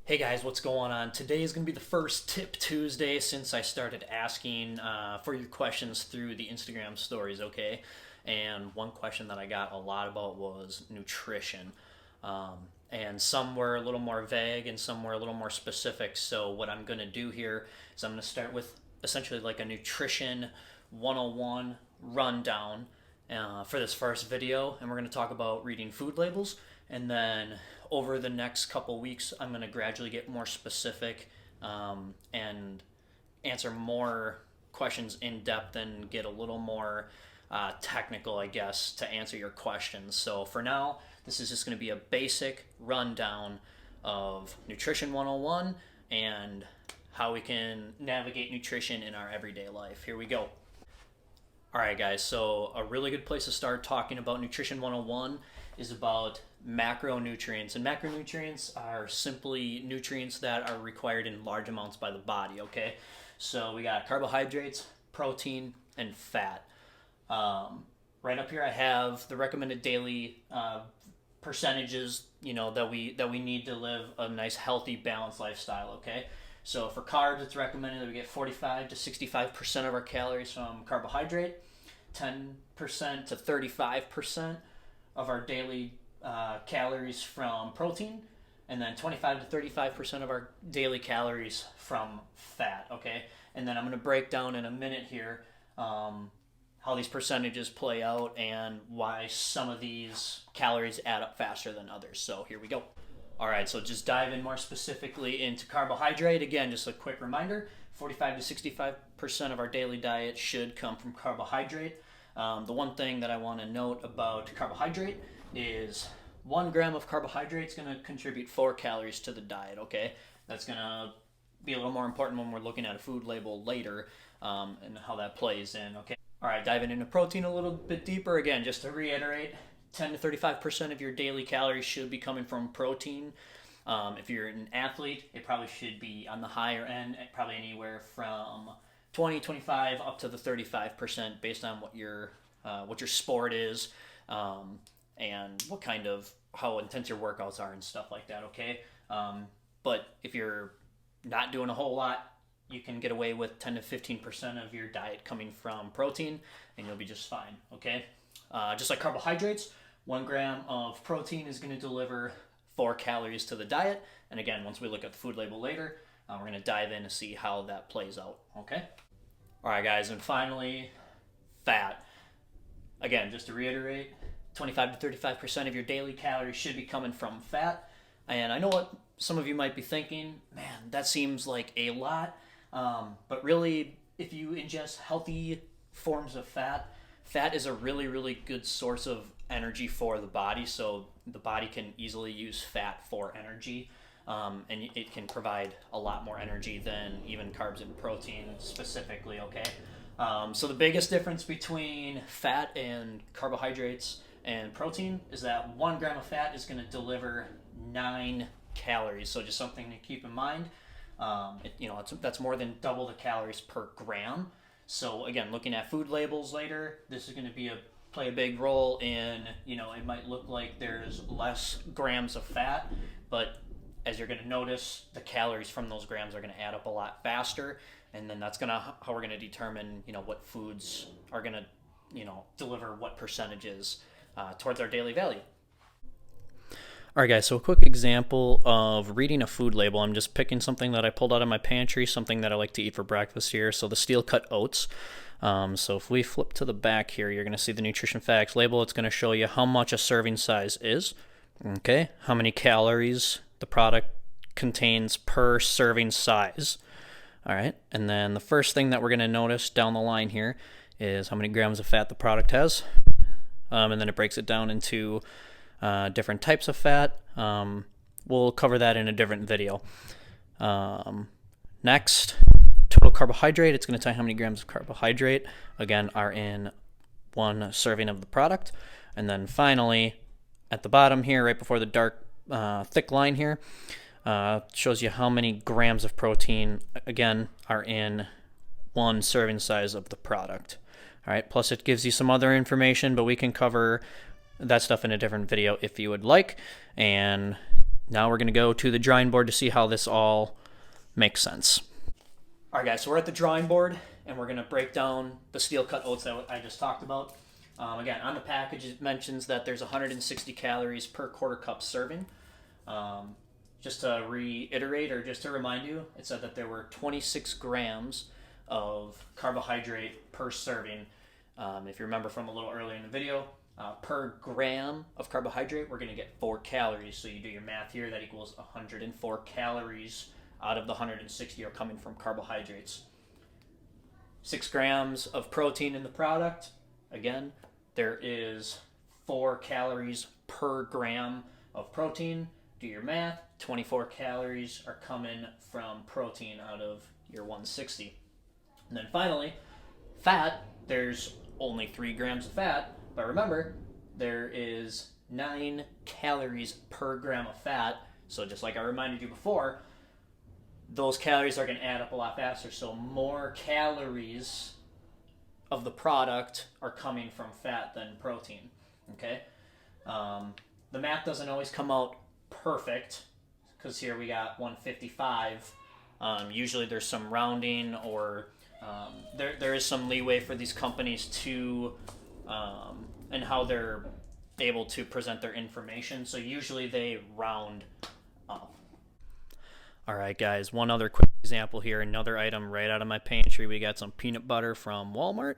Hey guys, what's going on? Today is going to be the first Tip Tuesday since I started asking for your questions through the Instagram stories, okay? And one question that I got a lot about was nutrition. Um, and some were a little more vague and some were a little more specific. So, what I'm going to do here is I'm going to start with essentially like a nutrition 101 rundown for this first video, and we're going to talk about reading food labels. And then over the next couple weeks, I'm going to gradually get more specific and answer more questions in depth and get a little more technical, I guess, to answer your questions. So for now, this is just going to be a basic rundown of Nutrition 101 and how we can navigate nutrition in our everyday life. Here we go. All right, guys, so a really good place to start talking about Nutrition 101 is about macronutrients. And macronutrients are simply nutrients that are required in large amounts by the body, okay? So we got carbohydrates, protein, and fat. Right up here I have the recommended daily percentages, that we need to live a nice, healthy, balanced lifestyle, okay? So for carbs, it's recommended that we get 45 to 65% of our calories from carbohydrate, 10% to 35% of our daily calories from protein, and then 25 to 35% of our daily calories from fat, okay? And then I'm going to break down in a minute here how these percentages play out and why some of these calories add up faster than others. So here we go. All right, so just dive in more specifically into carbohydrate. Again, just a quick reminder, 45 to 65% of our daily diet should come from carbohydrate. The one thing that I want to note about carbohydrate is 1 gram of carbohydrate is going to contribute 4 calories to the diet, okay? That's going to be a little more important when we're looking at a food label later and how that plays in, okay? All right, diving into protein a little bit deeper. Again, just to reiterate, 10 to 35% of your daily calories should be coming from protein. If you're an athlete, it probably should be on the higher end, probably anywhere from 20, 25 up to the 35% based on what your sport is and how intense your workouts are and stuff like that, okay? But if you're not doing a whole lot, you can get away with 10 to 15% of your diet coming from protein and you'll be just fine, okay? Just like carbohydrates, 1 gram of protein is going to deliver 4 calories to the diet. And again, once we look at the food label later, we're going to dive in to see how that plays out, okay? All right, guys, and finally, fat. Again, just to reiterate, 25 to 35% of your daily calories should be coming from fat. And I know what some of you might be thinking, man, that seems like a lot. But really, if you ingest healthy forms of fat, fat is a really, really good source of energy for the body. So the body can easily use fat for energy. And it can provide a lot more energy than even carbs and protein specifically, okay? So the biggest difference between fat and carbohydrates and protein is that 1 gram of fat is going to deliver 9 calories. So just something to keep in mind. That's more than double the calories per gram. So again, looking at food labels later, this is going to play a big role in, it might look like there's less grams of fat, but as you're going to notice, the calories from those grams are going to add up a lot faster, and then that's how we're going to determine, what foods are going to, deliver what percentages towards our daily value. All right, guys, so a quick example of reading a food label. I'm just picking something that I pulled out of my pantry, something that I like to eat for breakfast here. So the steel-cut oats. So if we flip to the back here, you're going to see the nutrition facts label. It's going to show you how much a serving size is, okay, how many calories the product contains per serving size. All right, and then the first thing that we're going to notice down the line here is how many grams of fat the product has. And then it breaks it down into different types of fat. We'll cover that in a different video. Next, total carbohydrate. It's going to tell you how many grams of carbohydrate, again, are in 1 serving of the product. And then finally, at the bottom here, right before the dark, thick line here, shows you how many grams of protein, again, are in 1 serving size of the product. All right, plus it gives you some other information, but we can cover that stuff in a different video if you would like. And Now we're going to go to the drawing board to see how this all makes sense. All right, guys, so we're at the drawing board, and we're going to break down the steel cut oats that I just talked about. Again, on the package, it mentions that there's 160 calories per quarter cup serving. Just to reiterate, or just to remind you, it said that there were 26 grams of carbohydrate per serving. If you remember from a little earlier in the video, per gram of carbohydrate, we're going to get 4 calories. So you do your math here, that equals 104 calories out of the 160 are coming from carbohydrates. 6 grams of protein in the product. Again, there is 4 calories per gram of protein. Do your math, 24 calories are coming from protein out of your 160. And then finally, fat, there's only 3 grams of fat, but remember, there is 9 calories per gram of fat. So just like I reminded you before, those calories are going to add up a lot faster. So more calories of the product are coming from fat than protein. Okay? The math doesn't always come out perfect, because here we got 155. Usually there's some rounding, or there is some leeway for these companies to and how they're able to present their information. So usually they round up. All right, guys, one other quick example here. Another item right out of my pantry. We got some peanut butter from Walmart.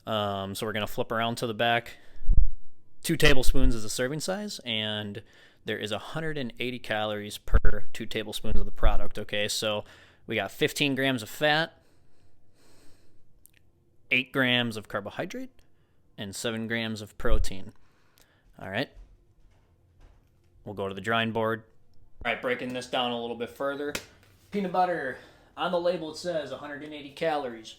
So we're going to flip around to the back. 2 tablespoons is the serving size, and there is 180 calories per 2 tablespoons of the product. Okay, so we got 15 grams of fat, 8 grams of carbohydrate, and 7 grams of protein. All right, we'll go to the drawing board. All right, breaking this down a little bit further. Peanut butter, on the label it says 180 calories.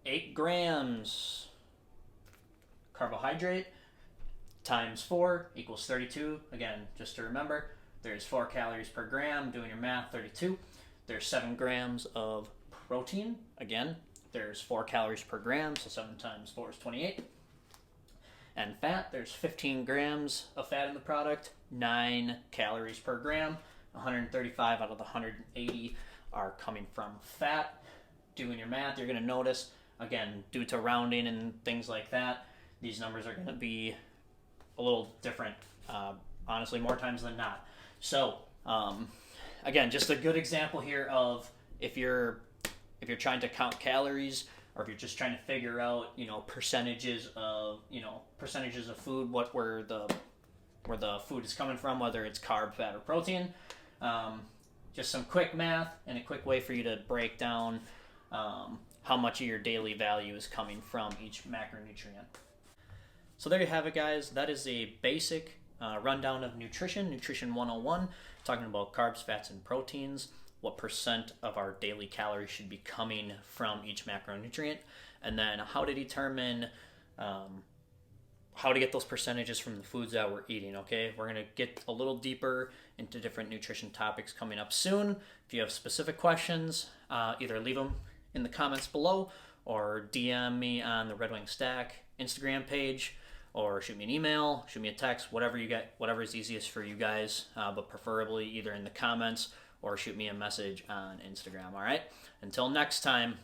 8 grams carbohydrate times 4 equals 32. Again, just to remember, there's 4 calories per gram. Doing your math, 32. There's 7 grams of protein. Again, there's 4 calories per gram, so 7 times 4 is 28. And fat, there's 15 grams of fat in the product, 9 calories per gram. 135 out of the 180 are coming from fat. Doing your math, you're going to notice, again, due to rounding and things like that, these numbers are going to be a little different, honestly, more times than not. So, again, just a good example here of if you're trying to count calories, or if you're just trying to figure out, percentages of food, where the food is coming from, whether it's carb, fat, or protein. Just some quick math and a quick way for you to break down how much of your daily value is coming from each macronutrient. So there you have it, guys. That is a basic rundown of Nutrition 101, talking about carbs, fats, and proteins, what percent of our daily calories should be coming from each macronutrient, and then how to determine how to get those percentages from the foods that we're eating. Okay, we're going to get a little deeper into different nutrition topics coming up soon. If you have specific questions, either leave them in the comments below, or DM me on the Red Wing Stack Instagram page, or shoot me an email, shoot me a text, whatever is easiest for you guys, but preferably either in the comments or shoot me a message on Instagram. All right, until next time.